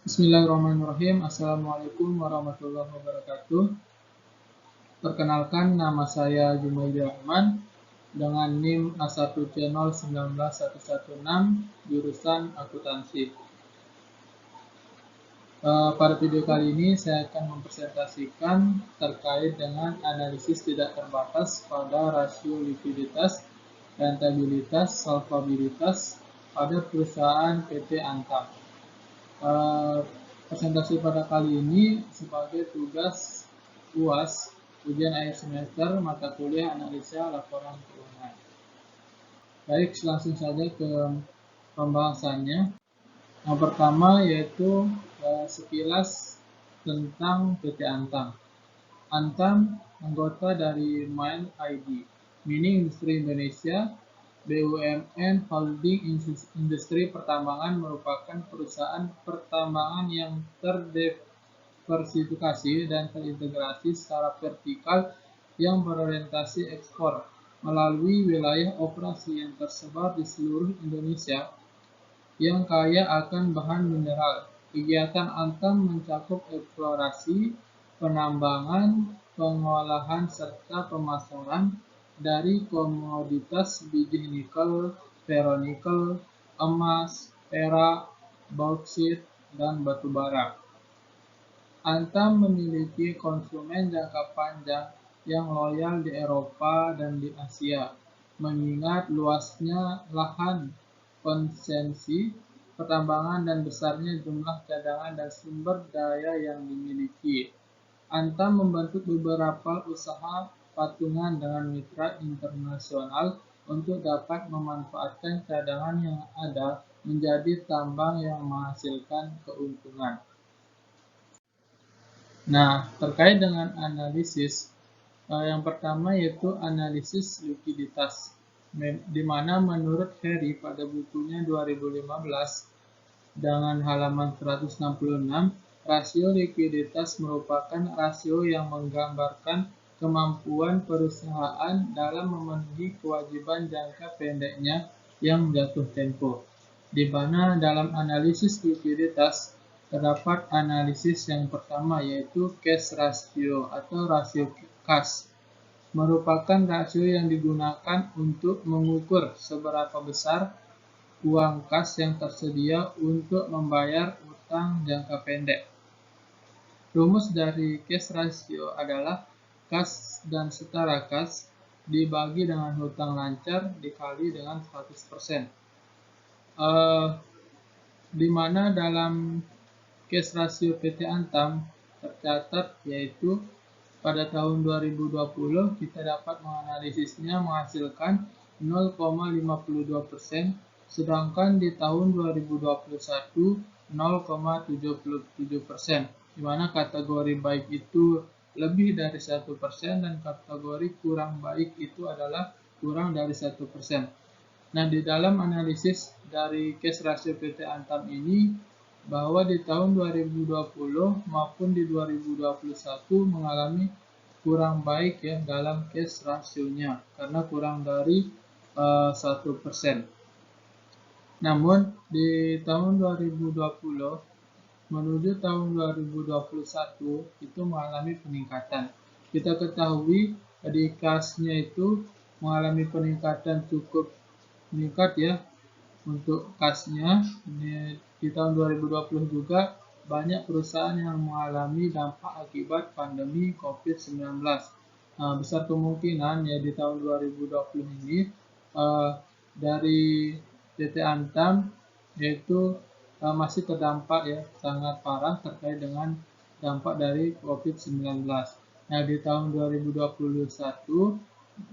Bismillahirrahmanirrahim. Assalamualaikum warahmatullahi wabarakatuh. Perkenalkan, nama saya Jumaidi Rahman dengan NIM A1C019116 jurusan akuntansi. Pada video kali ini saya akan mempresentasikan terkait dengan analisis tidak terbatas pada rasio likuiditas, rentabilitas, solvabilitas pada perusahaan PT Antam. Presentasi pada kali ini sebagai tugas UAS, ujian akhir semester mata kuliah analisa laporan keuangan. Baik, langsung saja ke pembahasannya. Yang pertama yaitu sekilas tentang PT Antam. Antam anggota dari MIND ID, Mining Industri Indonesia, BUMN Holding Industri Pertambangan merupakan perusahaan pertambangan yang terdiversifikasi dan terintegrasi secara vertikal yang berorientasi ekspor melalui wilayah operasi yang tersebar di seluruh Indonesia yang kaya akan bahan mineral. Kegiatan Antam mencakup eksplorasi, penambangan, pengolahan, serta pemasaran dari komoditas biji nikel, ferronikel, emas, perak, bauksit, dan batu bara. Antam memiliki konsumen jangka panjang yang loyal di Eropa dan di Asia, mengingat luasnya lahan konsesi pertambangan dan besarnya jumlah cadangan dan sumber daya yang dimiliki. Antam membentuk beberapa usaha patungan dengan mitra internasional untuk dapat memanfaatkan cadangan yang ada menjadi tambang yang menghasilkan keuntungan. Nah, terkait dengan analisis, yang pertama yaitu analisis likuiditas, di mana menurut Harry pada bukunya 2015 dengan halaman 166, rasio likuiditas merupakan rasio yang menggambarkan kemampuan perusahaan dalam memenuhi kewajiban jangka pendeknya yang jatuh tempo. Di mana dalam analisis likuiditas terdapat analisis yang pertama yaitu cash ratio atau rasio kas, merupakan rasio yang digunakan untuk mengukur seberapa besar uang kas yang tersedia untuk membayar utang jangka pendek. Rumus dari cash ratio adalah kas dan setara kas dibagi dengan hutang lancar dikali dengan 100%. Di mana dalam cash ratio PT Antam tercatat yaitu pada tahun 2020 kita dapat menganalisisnya menghasilkan 0,52%, sedangkan di tahun 2021 0,77%, di mana kategori baik itu lebih dari 1% dan kategori kurang baik itu adalah kurang dari 1%. Nah, di dalam analisis dari cash ratio PT Antam ini, bahwa di tahun 2020 maupun di 2021 mengalami kurang baik ya dalam cash ratio-nya karena kurang dari 1%. Namun di tahun 2020 menuju tahun 2021 itu mengalami peningkatan. Kita ketahui di kasnya itu mengalami peningkatan cukup meningkat ya. Untuk kasnya di tahun 2020 juga banyak perusahaan yang mengalami dampak akibat pandemi COVID-19. Nah, besar kemungkinan ya di tahun 2020 ini dari PT Antam yaitu masih terdampak ya sangat parah terkait dengan dampak dari COVID-19. Nah, di tahun 2021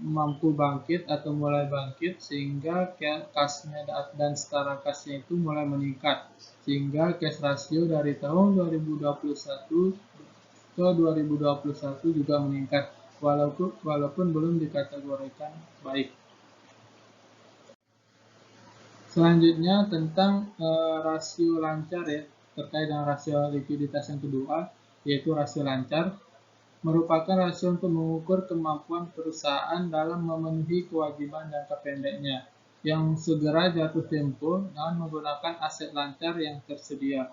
mampu bangkit atau mulai bangkit sehingga kasnya dan setara kasnya itu mulai meningkat sehingga cash ratio dari tahun 2021 ke 2021 juga meningkat walaupun belum dikategorikan baik. Selanjutnya tentang rasio lancar ya, terkait dengan rasio likuiditas yang kedua yaitu rasio lancar, merupakan rasio untuk mengukur kemampuan perusahaan dalam memenuhi kewajiban jangka pendeknya yang segera jatuh tempo dengan menggunakan aset lancar yang tersedia.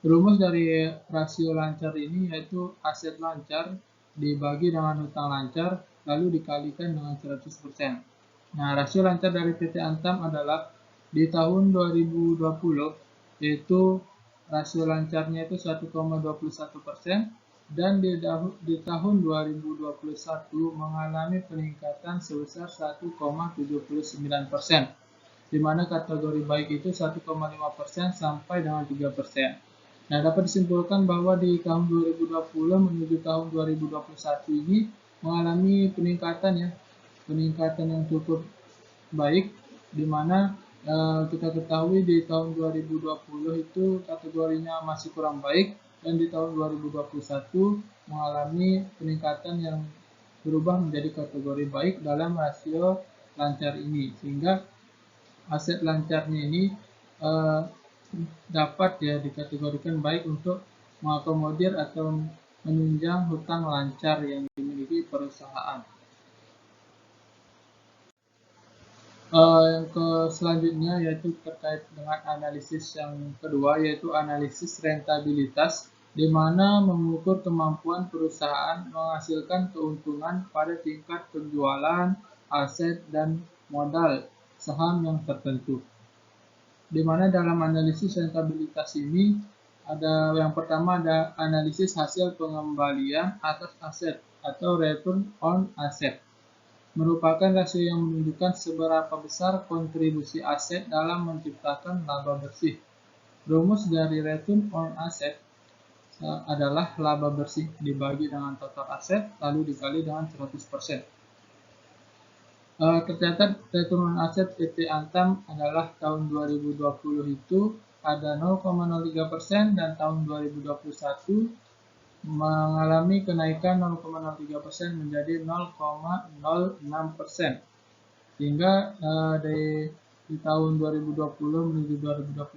Rumus dari rasio lancar ini yaitu aset lancar dibagi dengan hutang lancar lalu dikalikan dengan 100%. Nah, rasio lancar dari PT Antam adalah di tahun 2020 yaitu rasio lancarnya itu 1,21% dan di tahun 2021 mengalami peningkatan sebesar 1,79%, di mana kategori baik itu 1,5% sampai dengan 3%. Nah, dapat disimpulkan bahwa di tahun 2020 menuju tahun 2021 ini mengalami peningkatan yang cukup baik, di mana kita ketahui di tahun 2020 itu kategorinya masih kurang baik, dan di tahun 2021 mengalami peningkatan yang berubah menjadi kategori baik dalam rasio lancar ini, sehingga aset lancarnya ini dapat dikategorikan baik untuk mengakomodir atau menunjang hutang lancar yang dimiliki perusahaan. Yang selanjutnya yaitu terkait dengan analisis yang kedua, yaitu analisis rentabilitas, di mana mengukur kemampuan perusahaan menghasilkan keuntungan pada tingkat penjualan, aset, dan modal saham yang tertentu. Di mana dalam analisis rentabilitas ini yang pertama ada analisis hasil pengembalian atas aset atau return on asset, merupakan rasio yang menunjukkan seberapa besar kontribusi aset dalam menciptakan laba bersih. Rumus dari return on asset adalah laba bersih dibagi dengan total aset lalu dikali dengan 100%. Tercatat return on asset PT Antam adalah tahun 2020 itu ada 0,03% dan tahun 2021 mengalami kenaikan 0,03% menjadi 0,06%, sehingga di tahun 2020 menuju 2021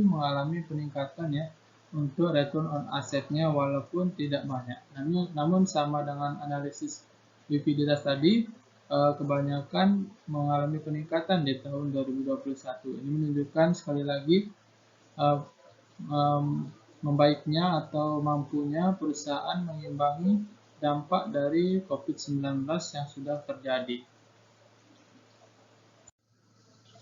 mengalami peningkatan untuk return on assetnya, walaupun tidak banyak. Namun sama dengan analisis likuiditas tadi, kebanyakan mengalami peningkatan di tahun 2021. Ini menunjukkan sekali lagi membaiknya atau mampunya perusahaan mengimbangi dampak dari COVID-19 yang sudah terjadi.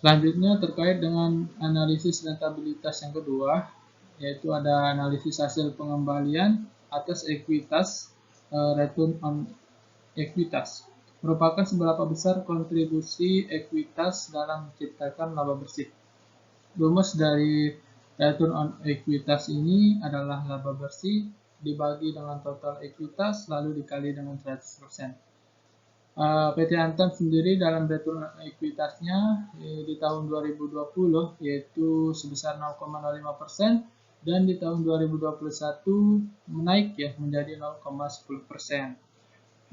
Selanjutnya terkait dengan analisis rentabilitas yang kedua, yaitu ada analisis hasil pengembalian atas ekuitas, return on ekuitas, merupakan seberapa besar kontribusi ekuitas dalam menciptakan laba bersih. Rumus dari return on ekuitas ini adalah laba bersih dibagi dengan total ekuitas lalu dikali dengan 100%. PT Antam sendiri dalam return on ekuitasnya di tahun 2020 yaitu sebesar 0,05%, dan di tahun 2021 menaik menjadi 0,10%.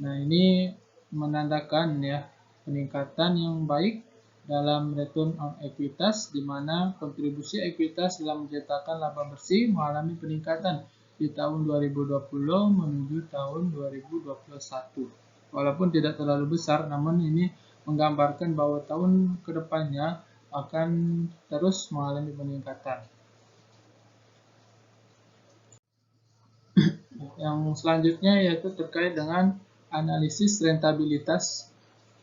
Nah, ini menandakan peningkatan yang baik dalam return on ekuitas, di mana kontribusi ekuitas dalam menciptakan laba bersih mengalami peningkatan di tahun 2020 menuju tahun 2021. Walaupun tidak terlalu besar, namun ini menggambarkan bahwa tahun kedepannya akan terus mengalami peningkatan. Yang selanjutnya yaitu terkait dengan analisis rentabilitas.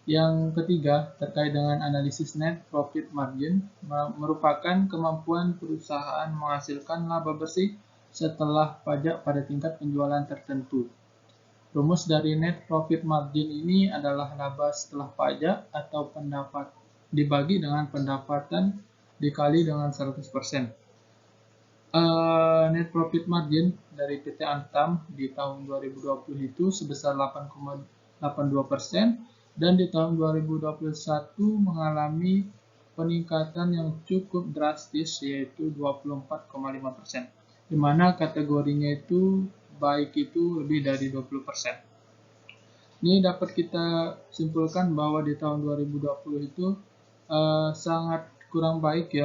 Yang ketiga terkait dengan analisis net profit margin, merupakan kemampuan perusahaan menghasilkan laba bersih setelah pajak pada tingkat penjualan tertentu. Rumus dari net profit margin ini adalah laba setelah pajak atau pendapat dibagi dengan pendapatan dikali dengan 100%. Net profit margin dari PT Antam di tahun 2020 itu sebesar 8,82%, dan di tahun 2021 mengalami peningkatan yang cukup drastis yaitu 24,5%, di mana kategorinya itu baik itu lebih dari 20%. Ini dapat kita simpulkan bahwa di tahun 2020 itu sangat kurang baik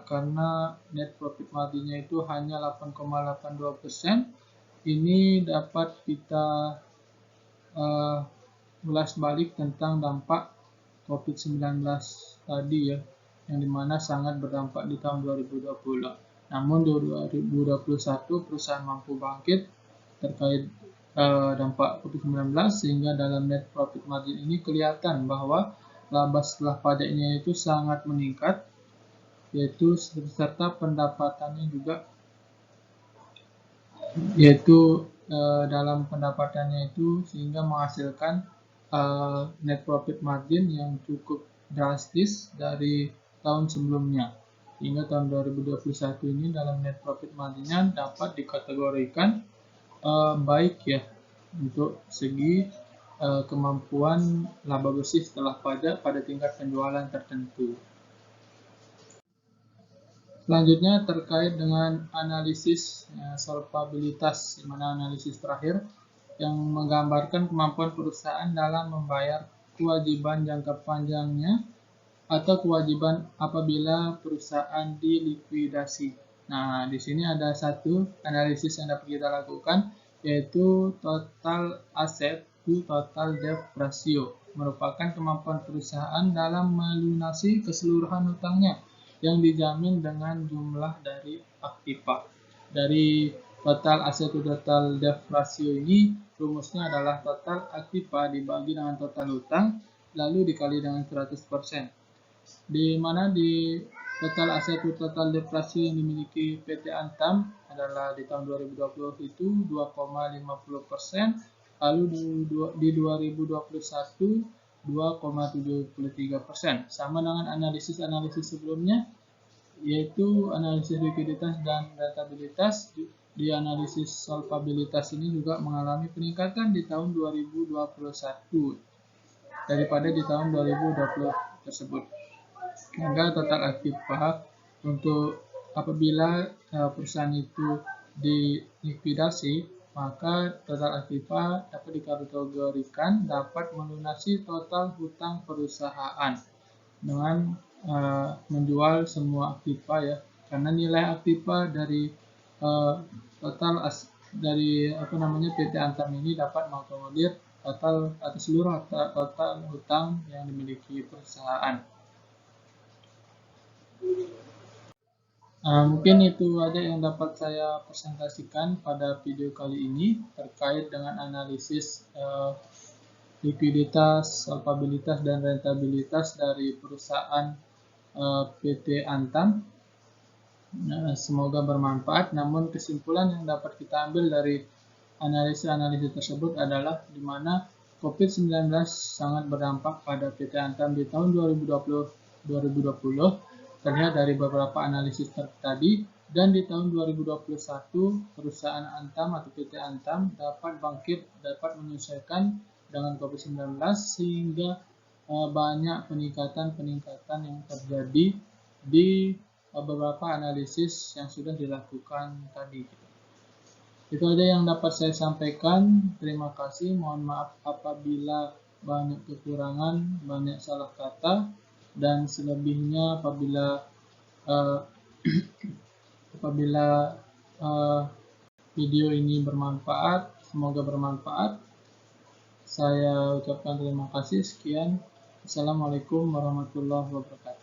karena net profit marginnya itu hanya 8,82%. Ini dapat kita ulas balik tentang dampak COVID-19 tadi yang dimana sangat berdampak di tahun 2020. Namun di 2021 perusahaan mampu bangkit terkait dampak COVID-19 sehingga dalam net profit margin ini kelihatan bahwa laba setelah pajaknya itu sangat meningkat, yaitu serta pendapatannya juga, yaitu dalam pendapatannya itu sehingga menghasilkan net profit margin yang cukup drastis dari tahun sebelumnya. Hingga tahun 2021 ini dalam net profit marginnya dapat dikategorikan baik ya untuk segi kemampuan laba bersih setelah pajak pada tingkat penjualan tertentu. Selanjutnya terkait dengan analisis solvabilitas, di mana analisis terakhir yang menggambarkan kemampuan perusahaan dalam membayar kewajiban jangka panjangnya atau kewajiban apabila perusahaan dilikuidasi. Nah, di sini ada satu analisis yang dapat kita lakukan, yaitu total asset to total debt ratio, merupakan kemampuan perusahaan dalam melunasi keseluruhan hutangnya yang dijamin dengan jumlah dari aktiva. Dari total asset to total debt ratio ini, rumusnya adalah total aktiva dibagi dengan total hutang, lalu dikali dengan 100%. Di mana di total aset to total debt ratio yang dimiliki PT Antam adalah di tahun 2020 itu 2,50%, lalu di 2021 2,73%. Sama dengan analisis sebelumnya, yaitu analisis likuiditas dan rentabilitas. Di analisis solvabilitas ini juga mengalami peningkatan di tahun 2021 daripada di tahun 2020 tersebut. Sehingga total aktiva untuk apabila perusahaan itu dilikuidasi, maka total aktiva dapat dikategorikan dapat melunasi total hutang perusahaan dengan menjual semua aktiva ya, karena nilai aktiva dari total dari PT Antam ini dapat mengakomodir total atau seluruh total hutang yang dimiliki perusahaan. Mungkin itu aja yang dapat saya presentasikan pada video kali ini terkait dengan analisis likuiditas, solvabilitas, dan rentabilitas dari perusahaan PT Antam. Semoga bermanfaat. Namun kesimpulan yang dapat kita ambil dari analisis tersebut adalah di mana COVID-19 sangat berdampak pada PT Antam di tahun 2020 terlihat dari beberapa analisis tadi, dan di tahun 2021 perusahaan Antam atau PT Antam dapat menyesuaikan dengan COVID-19 sehingga banyak peningkatan yang terjadi di beberapa analisis yang sudah dilakukan tadi. Itu aja yang dapat saya sampaikan. Terima kasih. Mohon maaf apabila banyak kekurangan, banyak salah kata, dan selebihnya apabila video ini bermanfaat, semoga bermanfaat. Saya ucapkan terima kasih. Sekian. Assalamualaikum warahmatullahi wabarakatuh.